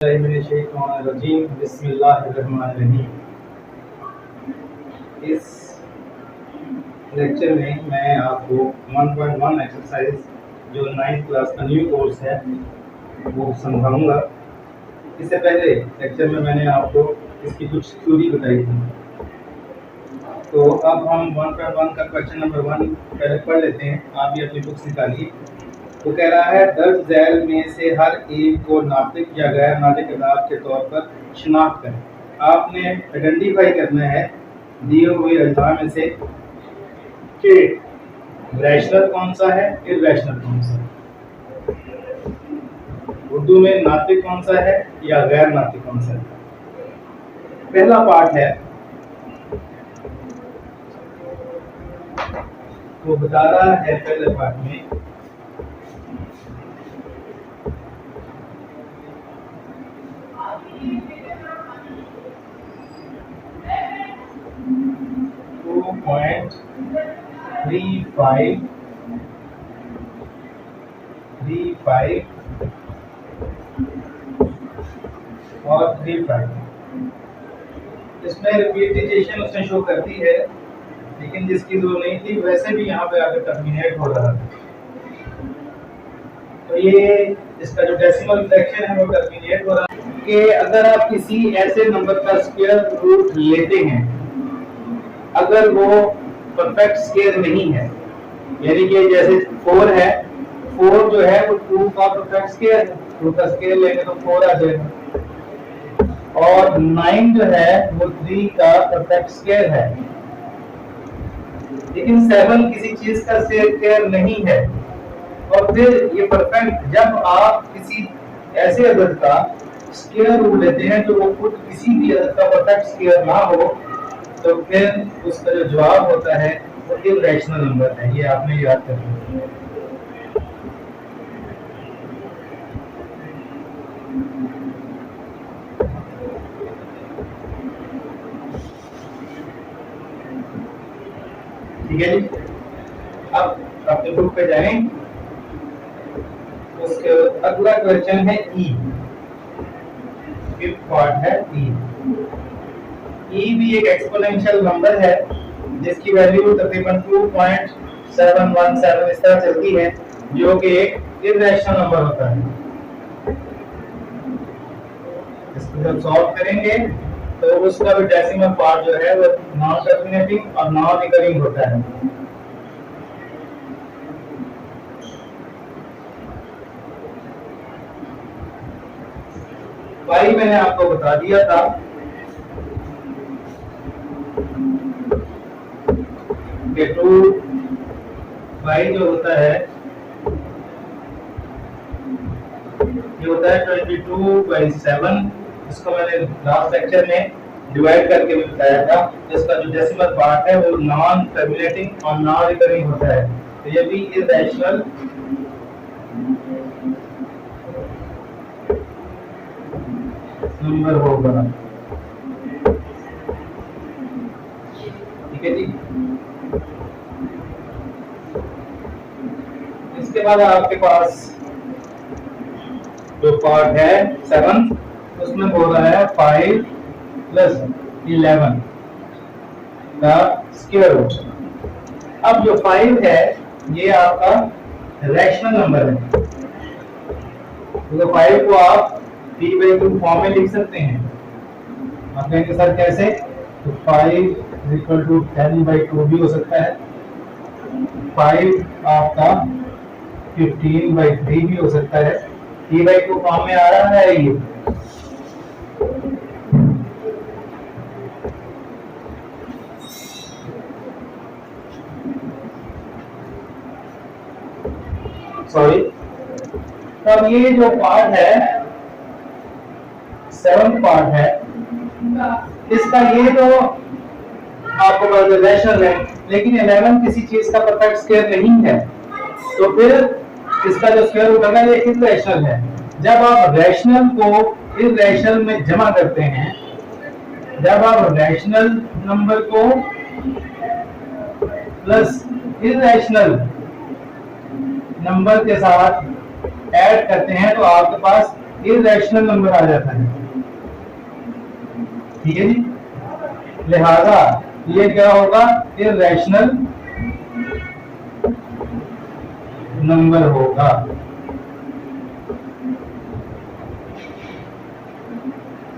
बिस्मिल्लाहिर्रहमानिर्रहीम। इस लेक्चर में मैं आपको 1.1 एक्सरसाइज जो 9th क्लास का न्यू कोर्स है वो समझाऊंगा। इससे पहले लेक्चर में मैंने आपको इसकी कुछ थ्योरी बताई थी। तो अब हम 1.1 का क्वेश्चन नंबर 1 पहले पढ़ लेते हैं। आप भी अपनी बुक्स निकालिए। वो कह रहा है दर्ज झैल में से हर एक को नातिक या गैर नातिक अदाद के तौर पर शिनाख्त करें। आपने आइडेंटिफाई करना है दिए हुए अज्जा में से कि रैशनल कौन सा है, इर्रेशनल कौन सा है, उर्दू में नातिक कौन सा है या गैर नातिक कौन सा है। पहला पार्ट है वो बता रहा है पहले पार्ट में 2.35 और 35। इसमें रिपीटेशन उसने शो करती है, लेकिन जिसकी जरूरत नहीं थी वैसे भी यहाँ पे आकर टर्मिनेट हो रहा है। तो ये इसका जो डेसिमल फ्रैक्शन है वो टर्मिनेट हो रहा है कि अगर आप किसी ऐसे नंबर का स्क्वायर रूट लेते हैं अगर वो परफेक्ट स्क्वायर नहीं है, यानी कि जैसे 4 है, 4 जो है वो 2 का परफेक्ट स्क्वायर है, 2 का स्क्वायर लेंगे तो 4 आ जाएगा, और 9 जो है वो 3 का परफेक्ट स्क्वायर है। लेकिन 7 किसी चीज का स्क्वायर नहीं है। और फिर ये परफेक्ट, जब आप किसी ऐसे अदद का स्क्वायर रूट लेते हैं जो वो खुद किसी भी अदद का परफेक्ट स्क्वायर ना हो, तो फिर उसका जो जवाब होता है वो इर्रेशनल नंबर है। ये आपने याद करना है। ठीक है जी। अब अपने बुक पे जाएं। उसके अगला क्वेश्चन है ई। फिफ्थ पार्ट है ई। ई भी एक एक्सपोनेंशियल नंबर है जिसकी वैल्यू तकरीबन 2.717 इस तरह चलती है, जो कि एक इर्रेशनल नंबर होता है। इसको जब सॉल्व करेंगे तो उसका भी डेसिमल पार्ट जो है वो नॉन टर्मिनेटिंग और नॉन रिकरिंग होता है। पाई मैंने आपको बता दिया था कि 2 पाई जो होता है ये होता है 22/7। इसको मैंने लास्ट लेक्चर में डिवाइड करके भी बताया था। इसका जो डेसिमल पार्ट है वो नॉन टर्मिनेटिंग और नॉन रिकरिंग होता है, तो ये भी इर्रेशनल नंबर होगा। ठीक है जी। इसके बाद आपके पास जो पार्ट है 7, उसमें बोल रहा है 5 + 11 का स्क्वायर रूट। अब जो 5 है ये आपका रैशनल नंबर है, तो 5 को आप 3/2 फॉर्म में लिख सकते हैं। आप कहेंगे सर कैसे? तो 5 = 10/2 भी हो सकता है, 5 आपका 15/3 भी हो सकता है। 3/2 फॉर्म में आ रहा है ये। सॉरी, तो ये जो पार्ट है 7th पार्ट है, इसका ये तो आपको रैशनल है, लेकिन 11 किसी चीज का परफेक्ट स्क्वायर नहीं है, तो फिर इसका जो स्क्वायर रूट होगा ये इर्रेशनल है। जब आप रैशनल को इर्रेशनल में जमा करते हैं, जब आप रैशनल नंबर को प्लस इर्रेशनल नंबर के साथ ऐड करते हैं तो आपके पास इररेशनल नंबर आ जाता है। ठीक है जी, लिहाजा ये क्या होगा, इररेशनल नंबर होगा।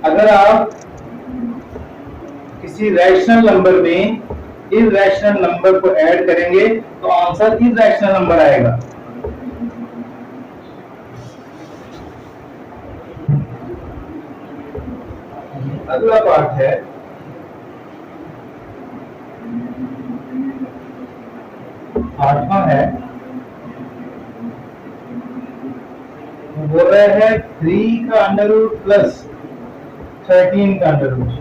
अगर आप किसी रैशनल नंबर में इररेशनल नंबर को ऐड करेंगे तो आंसर इररेशनल नंबर आएगा। अगला पार्ट है आठवां है, बोल रहे हैं 3 का अंडर रूट प्लस 13 का अंडर रूट।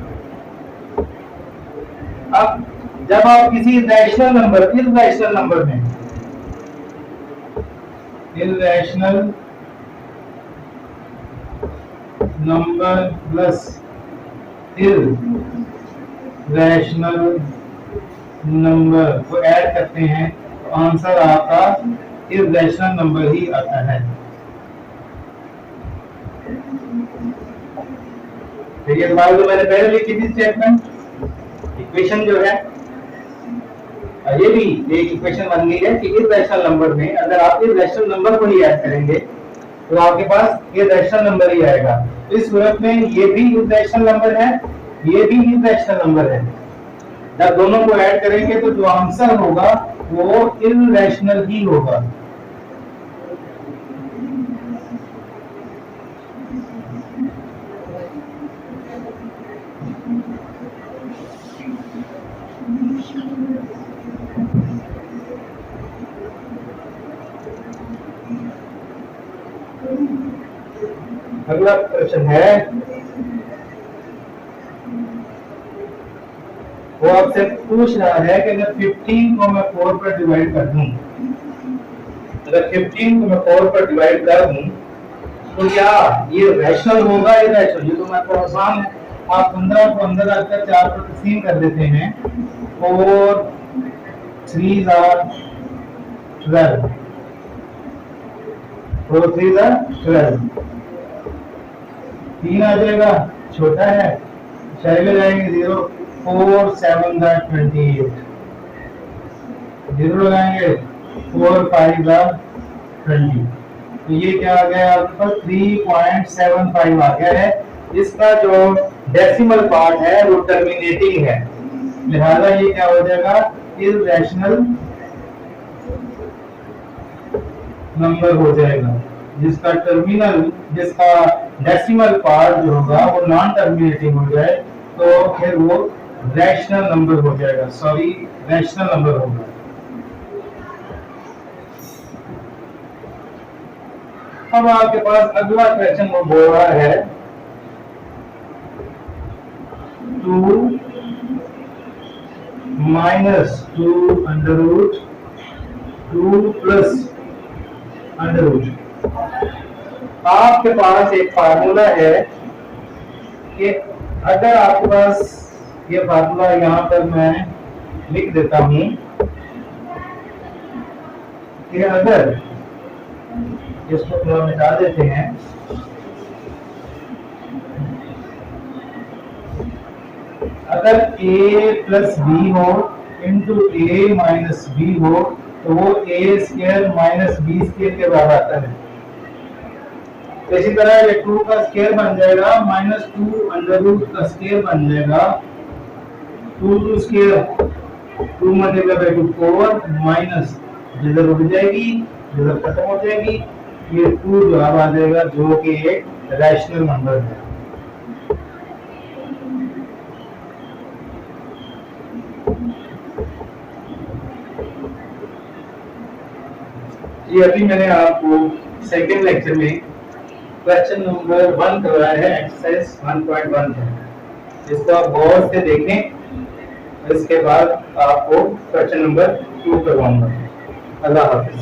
अब जब आप किसी इररेशनल नंबर में irrational number plus irrational number को ऐड करते हैं तो आंसर आपका इररेशनल नंबर ही आता है। देखिए तुम्हारे जो मैंने पहले लिखी थी स्टेटमेंट, इक्वेशन जो है, ये भी एक इक्वेशन बन गई है कि इररेशनल नंबर में अगर आप इररेशनल नंबर को ही ऐड करेंगे तो आपके पास इररेशनल नंबर ही आएगा। इस सूरत में ये भी इररेशनल नंबर है, ये भी इररेशनल नंबर है। जब दोनों को ऐड करेंगे तो जो आंसर होगा वो इररेशनल ही होगा। अगला क्वेश्चन है, वो आपसे पूछ रहा है कि अगर 15 को मैं 4 पर डिवाइड कर दूं, अगर 15 को मैं 4 पर डिवाइड कर दूं तो क्या ये रैशनल होगा या इररेशनल? ये तो मैं थोड़ा आसान है, आप 15 को अंदर रखकर 4 पर तकसीम कर देते हैं, 4 3 12, 4 3 12, 3 आ जाएगा, छोटा है, चले जाएंगे 0, 4 7 28, 0 लगाएंगे, 4 5 20, तो ये क्या आ गया आपके पास 3.75 आ गया है। इसका जो डेसिमल पार्ट है वो टर्मिनेटिंग है, लिहाजा ये क्या हो जाएगा, इररेशनल नंबर हो जाएगा, जिसका डेसिमल पार्ट जो होगा वो नॉन टर्मिनेटिंग हो जाए तो फिर वो रैशनल नंबर हो जाएगा, रैशनल नंबर होगा। अब आपके पास अगला क्वेश्चन वो बोल रहा है 2 minus 2 under root 2 plus under root. आपके पास एक फार्मूला है कि अगर आपके पास ये फार्मूला यहाँ पर मैं लिख देता हूं कि अगर इसको थोड़ा मिटा देते हैं, अगर a प्लस बी हो इंटू ए माइनस बी हो तो वो ए स्क्वायर माइनस बी स्क्वायर के बराबर आता है। तो इसी तरह ये 2 का स्क्वायर बन जाएगा माइनस 2 अंडर रूट का स्क्वायर बन जाएगा 2 स्क्वायर 2 मल्टीप्लाई बाय 2 4 माइनस जिधर उड़ जाएगी जिधर खत्म हो जाएगी, ये 2 जवाब आ जाएगा जो कि एक रैशनल नंबर है। ये अभी मैंने आपको सेकेंड लेक्चर में क्वेश्चन नंबर 1 करवाया है, एक्सरसाइज 1.1 है। इसको आप गौर से देखें, इसके बाद आपको क्वेश्चन नंबर 2 करवाऊंगा। अल्लाह हाफिज।